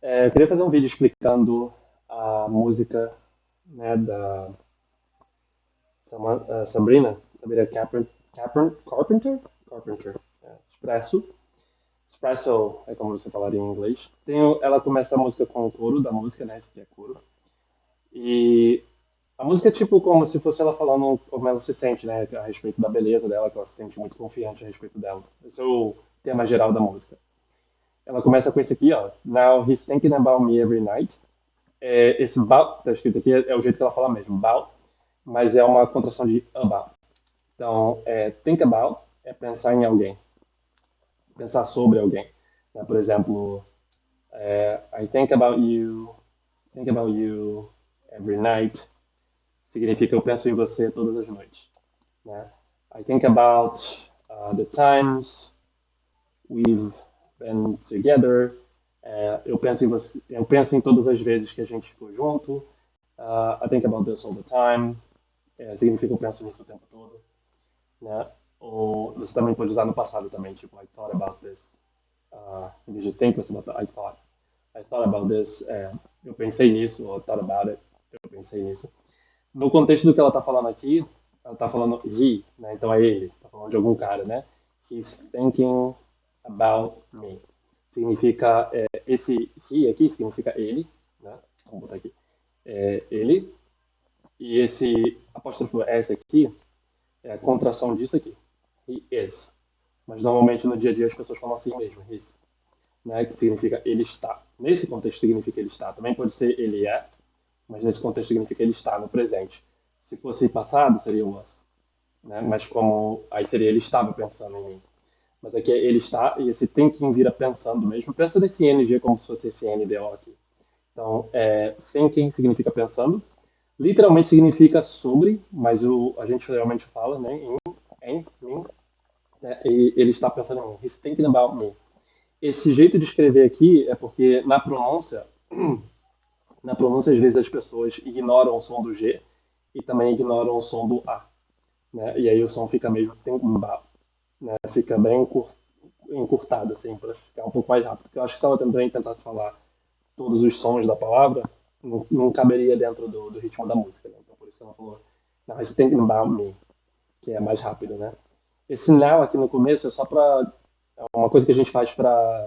Eu queria fazer um vídeo explicando a música, né, da Sabrina Carpenter, Carpenter, Espresso. Espresso é como você falaria em inglês. Ela começa a música com o coro da música, né, isso aqui é coro. E a música é tipo como se fosse ela falando como ela se sente, né, a respeito da beleza dela, que ela se sente muito confiante a respeito dela. Esse é o tema geral da música. Ela começa com esse aqui, ó. Now he's thinking about me every night. Esse about, tá escrito aqui, é o jeito que ela fala mesmo, about, mas é uma contração de about. Então, think about é pensar em alguém, pensar sobre alguém. Né? Por exemplo, I think about you every night, significa eu penso em você todas as noites. Né? I think about the times we've been together. Eu penso em todas as vezes que a gente ficou junto. I think about this all the time. Significa eu penso nisso o tempo todo. Né? Ou você também pode usar no passado também, tipo, I thought about this. Em vez de think, você bota I thought about this. Eu pensei nisso, ou thought about it. Eu pensei nisso. No contexto do que ela está falando aqui, ela está falando he, né? Então é ele, está falando de algum cara, né? He's thinking about me. Significa, esse he aqui significa ele, né? Vamos botar aqui. Ele, e esse apóstrofo S aqui é a contração disso aqui. He is. Mas normalmente no dia a dia as pessoas falam assim mesmo, his, né? Que significa ele está. Nesse contexto significa ele está. Também pode ser ele é, mas nesse contexto significa ele está no presente. Se fosse passado, seria was. Né? Mas como aí seria ele estava pensando em mim. Mas aqui é ele está e esse thinking vira pensando mesmo. Pensa nesse NG como se fosse esse NDO aqui. Então, thinking significa pensando. Literalmente significa sobre, mas a gente realmente fala, né, em mim, né, e ele está pensando em mim. He's thinking about me. Esse jeito de escrever aqui é porque na pronúncia às vezes as pessoas ignoram o som do G e também ignoram o som do A, né? E aí o som fica mesmo thinking about, né? Fica bem encurtado assim para ficar um pouco mais rápido. Porque eu acho que se ela também tentasse falar todos os sons da palavra, não caberia dentro do ritmo da música, né? Então por isso que ela falou, não, it's thinking about me, que é mais rápido, né? Esse now aqui no começo é só para é uma coisa que a gente faz para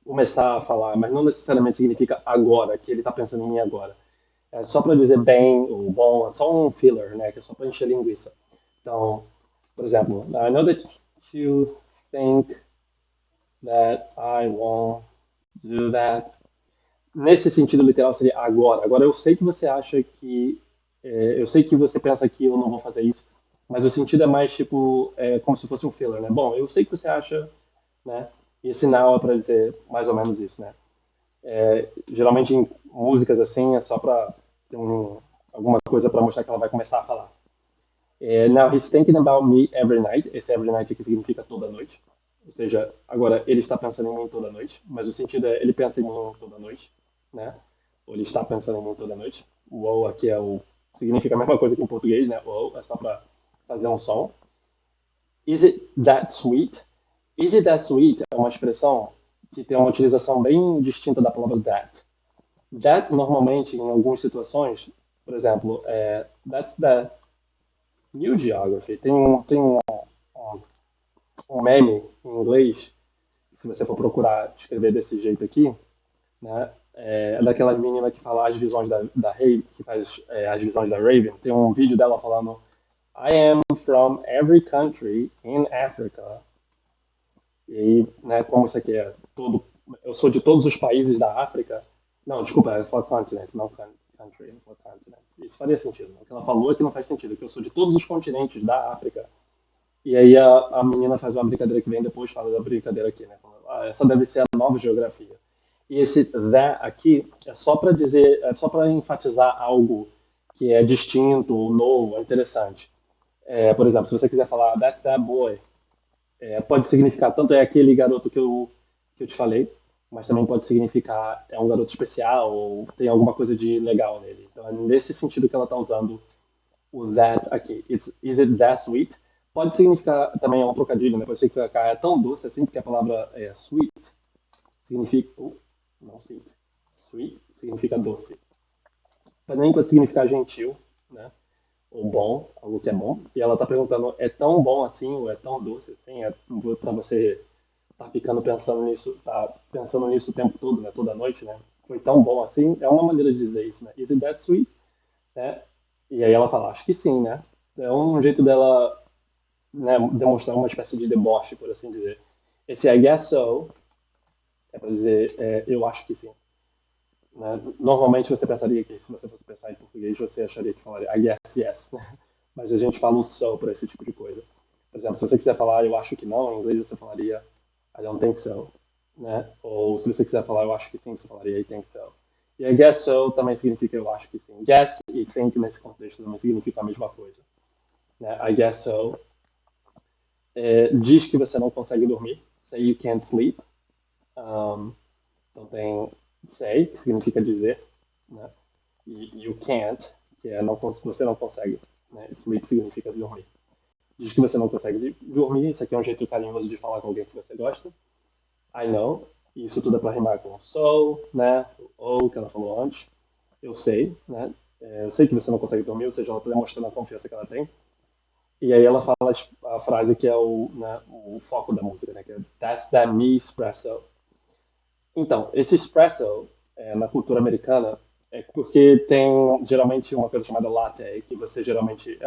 começar a falar, mas não necessariamente significa agora, que ele está pensando em mim agora. É só para dizer bem ou bom, é só um filler, né? Que é só para encher linguiça. Então, por exemplo, I know that you think that I won't do that. Nesse sentido literal seria agora. Agora eu sei que você acha que eu sei que você pensa que eu não vou fazer isso, mas o sentido é mais tipo como se fosse um filler, né? Bom, eu sei que você acha, né? E esse now é para dizer mais ou menos isso, né? Geralmente em músicas assim é só para ter alguma coisa para mostrar que ela vai começar a falar. Now he's thinking about me every night. Esse every night aqui significa toda noite. Ou seja, agora ele está pensando em mim toda noite, mas o sentido é ele pensa em mim toda noite, né? Ou ele está pensando em mim toda noite. O ou aqui significa a mesma coisa que em português, né? O ou é só para fazer um som. Is it that sweet? Is it that sweet é uma expressão que tem uma utilização bem distinta da palavra that. That normalmente em algumas situações, por exemplo, that's the new geography. Tem um meme em inglês, se você for procurar escrever desse jeito aqui, né? É daquela menina que fala as visões da Raven, que faz as visões da Raven. Tem um vídeo dela falando I am from every country in Africa. E aí, né, como isso aqui eu sou de todos os países da África. Não, desculpa, ela falou continent, não country, ela falou continent. Isso faria sentido. O que ela falou é que não faz sentido, que eu sou de todos os continentes da África. E aí a menina faz uma brincadeira que vem depois, fala da brincadeira aqui, né? Falando, essa deve ser a nova geografia. E esse that aqui é só para dizer, é só para enfatizar algo que é distinto, novo, interessante. Por exemplo, se você quiser falar that's that boy, pode significar tanto é aquele garoto que eu te falei, mas também pode significar é um garoto especial ou tem alguma coisa de legal nele. Então é nesse sentido que ela está usando o that aqui. Is it that sweet? Pode significar também é um trocadilho, né? Pode significar é tão doce assim, porque a palavra é sweet significa não sweet. Sweet significa doce. Também pode significar gentil, né? Ou bom, algo que é bom. E ela tá perguntando, é tão bom assim, ou é tão doce assim? É pra você tá ficando pensando nisso, tá pensando nisso o tempo todo, né? Toda noite, né? Foi tão bom assim? É uma maneira de dizer isso, né? Is it that sweet? Né? E aí ela fala, acho que sim, né? É um jeito dela, né, demonstrar uma espécie de deboche, por assim dizer. Esse I guess so é para dizer eu acho que sim. Né? Normalmente você pensaria que se você fosse pensar em português, você acharia que falaria I guess yes. Né? Mas a gente fala o so para esse tipo de coisa. Por exemplo, se você quiser falar eu acho que não, em inglês você falaria I don't think so. Né? Ou se você quiser falar eu acho que sim, você falaria I think so. E I guess so também significa eu acho que sim. Guess e think nesse contexto também significa a mesma coisa. Né? I guess so diz que você não consegue dormir. Say you can't sleep. Um, então tem say, que significa dizer, né? E you can't, que é não, você não consegue. Né? Sleep significa dormir. Diz que você não consegue dormir. Isso aqui é um jeito carinhoso de falar com alguém que você gosta. I know. Isso tudo é para rimar com so, né? Ou, que ela falou antes. Eu sei, né? Eu sei que você não consegue dormir, ou seja, ela está demonstrando a confiança que ela tem. E aí ela fala a frase que é né, o foco da música, né? Que é That's that me espresso. Então, esse espresso na cultura americana é porque tem geralmente uma coisa chamada latte, que você geralmente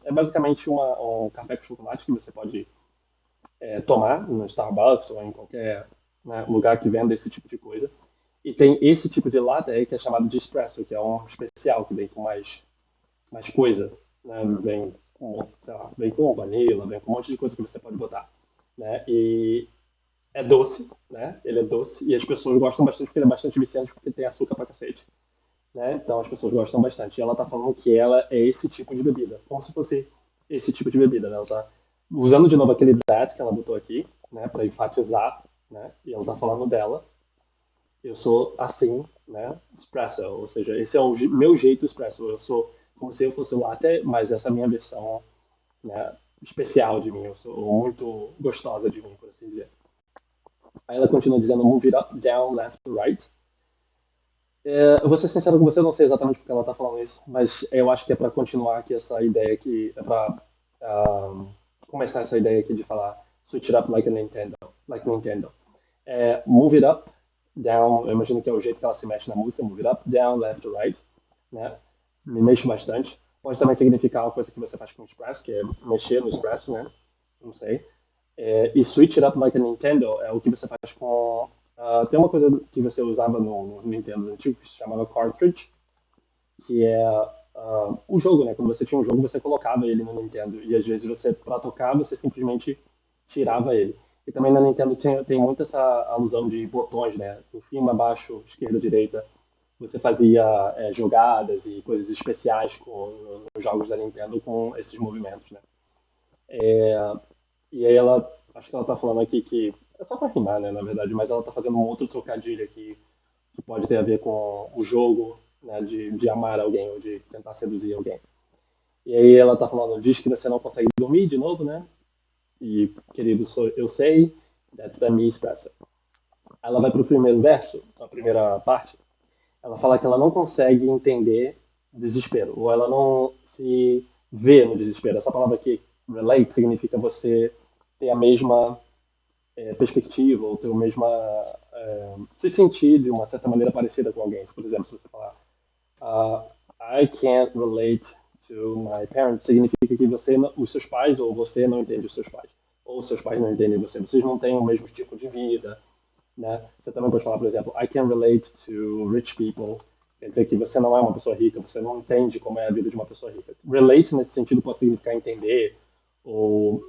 é basicamente um café com chocolate que você pode tomar no Starbucks ou em qualquer, né, lugar que venda esse tipo de coisa. E tem esse tipo de latte que é chamado de espresso, que é um especial que vem com mais coisa, né? Vem com, sei lá, vem com vanilla, vem com um monte de coisa que você pode botar, né? E é doce, né? Ele é doce e as pessoas gostam bastante porque ele é bastante viciante porque tem açúcar pra cacete, né? Então as pessoas gostam bastante. E ela tá falando que ela é esse tipo de bebida, como se fosse esse tipo de bebida, né? Ela tá usando de novo aquele that que ela botou aqui, né? Para enfatizar, né? E ela tá falando dela. Eu sou assim, né? Espresso, ou seja, esse é o meu jeito espresso. Eu sou como se eu fosse o latte, mas essa é a minha versão, né, especial de mim. Eu sou muito gostosa de mim, por assim dizer. Aí ela continua dizendo move it up, down, left, right. Eu vou ser sincero com você, eu não sei exatamente porque ela está falando isso, mas eu acho que é para continuar aqui essa ideia aqui, é para começar essa ideia aqui de falar switch it up like a Nintendo. Move it up, down, eu imagino que é o jeito que ela se mexe na música, move it up, down, left, right, né? Me mexo bastante. Pode também significar uma coisa que você faz com o Express, que é mexer no Express, né? Não sei. E Switch It Up Like a Nintendo é o que você faz com. Tem uma coisa que você usava no Nintendo antigo que se chamava Cartridge, que é o jogo, né? Quando você tinha um jogo, você colocava ele no Nintendo. E às vezes você, para tocar, você simplesmente tirava ele. E também na Nintendo tem muito essa alusão de botões, né? Em cima, abaixo, esquerda, direita. Você fazia jogadas e coisas especiais nos jogos da Nintendo com esses movimentos, né? E aí ela, acho que ela tá falando aqui que, é só pra rimar, né, na verdade, mas ela tá fazendo um outro trocadilho aqui, que pode ter a ver com o jogo, né, de amar alguém, ou de tentar seduzir alguém. E aí ela tá falando, diz que você não consegue dormir de novo, né, e, querido, eu sei, that's the me expressa. Ela vai pro primeiro verso, a primeira parte, ela fala que ela não consegue entender desespero, ou ela não se vê no desespero. Essa palavra aqui, relate, significa você ter a mesma perspectiva ou ter a mesma se sentir de uma certa maneira parecida com alguém. Por exemplo, se você falar uh, I can't relate to my parents, significa que os seus pais ou você não entende os seus pais, ou os seus pais não entendem você. Vocês não têm o mesmo tipo de vida, né? Você também pode falar, por exemplo, I can relate to rich people. Quer dizer que você não é uma pessoa rica, você não entende como é a vida de uma pessoa rica. Relate nesse sentido pode significar entender ou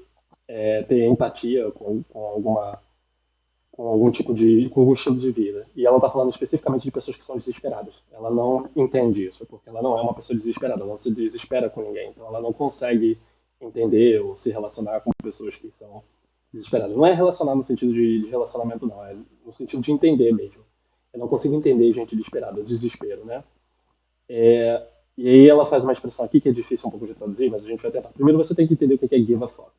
ter empatia com algum tipo com algum estilo de vida. E ela está falando especificamente de pessoas que são desesperadas. Ela não entende isso, porque ela não é uma pessoa desesperada, ela não se desespera com ninguém. Então ela não consegue entender ou se relacionar com pessoas que são desesperadas. Não é relacionar no sentido de relacionamento, não, é no sentido de entender mesmo. Eu não consigo entender gente desesperada, desespero, né? E aí ela faz uma expressão aqui que é difícil um pouco de traduzir, mas a gente vai tentar. Primeiro você tem que entender o que é give a fuck.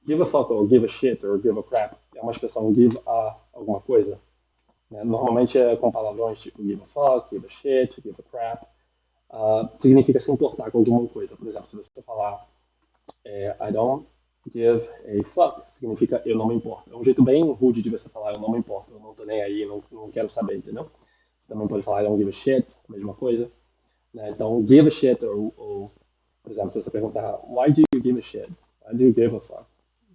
Give a fuck ou give a shit ou give a crap é uma expressão give a alguma coisa. né? Normalmente é com palavrões tipo give a fuck, give a shit, give a crap. Significa se importar com alguma coisa. Por exemplo, se você falar I don't give a fuck, significa eu não me importo. É um jeito bem rude de você falar eu não me importo, eu não tô nem aí, não quero saber, entendeu? Você também pode falar I don't give a shit, mesma coisa. Né? Então, give a shit, ou, por exemplo, se você perguntar why do you give a shit? Why do you give a fuck?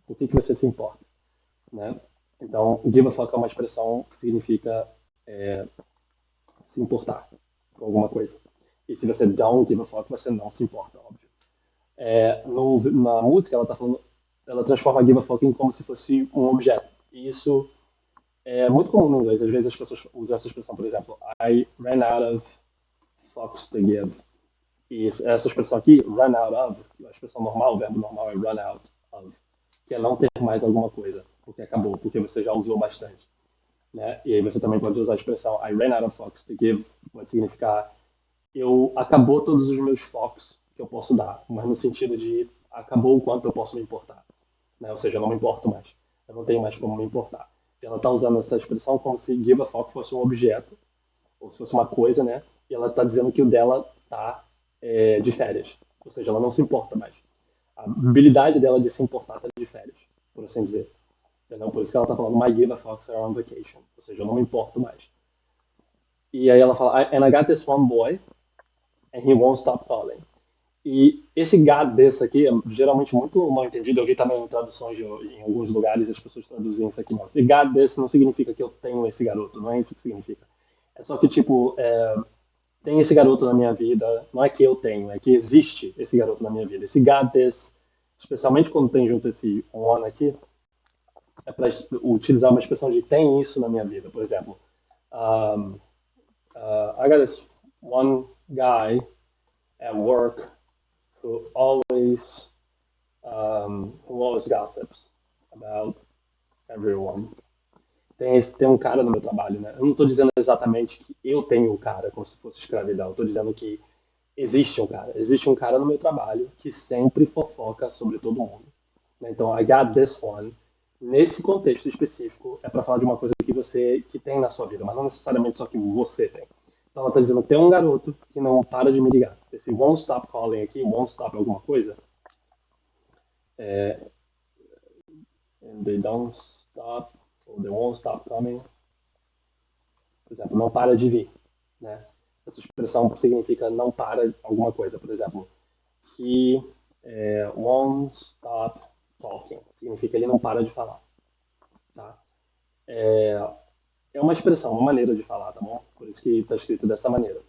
Por que você se importa? Né? Então, give a fuck é uma expressão que significa se importar com alguma coisa. E se você don't give a fuck, você não se importa, óbvio. Na música, ela tá falando, ela transforma give a fuck em como se fosse um objeto. E isso é muito comum no inglês. Às vezes as pessoas usam essa expressão, por exemplo, I ran out of fucks to give. E essa expressão aqui, run out of, a expressão normal, o verbo normal é run out of, que é não ter mais alguma coisa, porque acabou, porque você já usou bastante. Né? E aí você também pode usar a expressão I ran out of fucks to give, que pode significar eu acabou todos os meus focos que eu posso dar, mas no sentido de acabou o quanto eu posso me importar, né? Ou seja, eu não me importo mais, eu não tenho mais como me importar. Ela está usando essa expressão como se give a fuck fosse um objeto, ou se fosse uma coisa, né? E ela está dizendo que o dela está de férias, ou seja, ela não se importa mais. A habilidade dela de se importar está de férias, por assim dizer. Entendeu? Por isso que ela está falando my give a fuck are on vacation, ou seja, eu não me importo mais. E aí ela fala, and I got this one boy, and he won't stop calling. E esse God desse aqui é geralmente muito mal entendido. Eu vi também em traduções em alguns lugares as pessoas traduzem isso aqui. Não. Esse God desse não significa que eu tenho esse garoto, não é isso que significa. É só que, tipo, tem esse garoto na minha vida, não é que eu tenho, é que existe esse garoto na minha vida. Esse God desse, especialmente quando tem junto esse on aqui, é para utilizar uma expressão de tem isso na minha vida. Por exemplo, um, I got this one guy at work who always gossips about everyone. Tem um cara no meu trabalho, né? Eu não estou dizendo exatamente que eu tenho o cara, como se fosse escravidão. Eu estou dizendo que existe um cara no meu trabalho que sempre fofoca sobre todo mundo. Né? Então, I got this one. Nesse contexto específico, é para falar de uma coisa que tem na sua vida, mas não necessariamente só que você tem. Então, ela está dizendo que tem um garoto que não para de me ligar. Esse won't stop calling aqui, won't stop alguma coisa, and they don't stop, or they won't stop coming. Por exemplo, não para de vir, né? Essa expressão significa não para alguma coisa. Por exemplo, he won't stop talking. Significa ele não para de falar, tá? É uma expressão, uma maneira de falar, tá bom? Por isso que está escrito dessa maneira.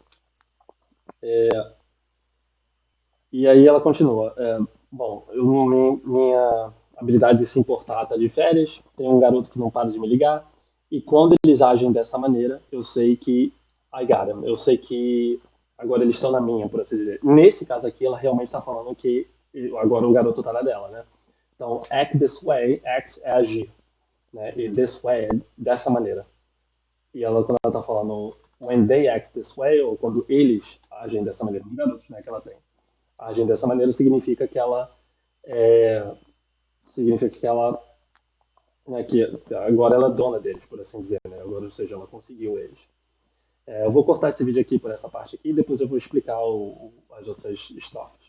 E aí ela continua. Bom, minha habilidade de se importar está de férias. Tem um garoto que não para de me ligar. E quando eles agem dessa maneira, eu sei que I got him. Eu sei que agora eles estão na minha, por assim dizer. Nesse caso aqui, ela realmente está falando que agora o garoto está na dela, né? Então, act this way, act é agir. Né? E this way é dessa maneira. E ela, quando ela está falando when they act this way, ou quando eles agem dessa maneira, os garotos, né, que ela tem agem dessa maneira é, significa que ela né, que agora ela é dona deles, por assim dizer, né? Agora, ou seja, ela conseguiu eles. Eu vou cortar esse vídeo aqui por essa parte aqui e depois eu vou explicar as outras estrofes.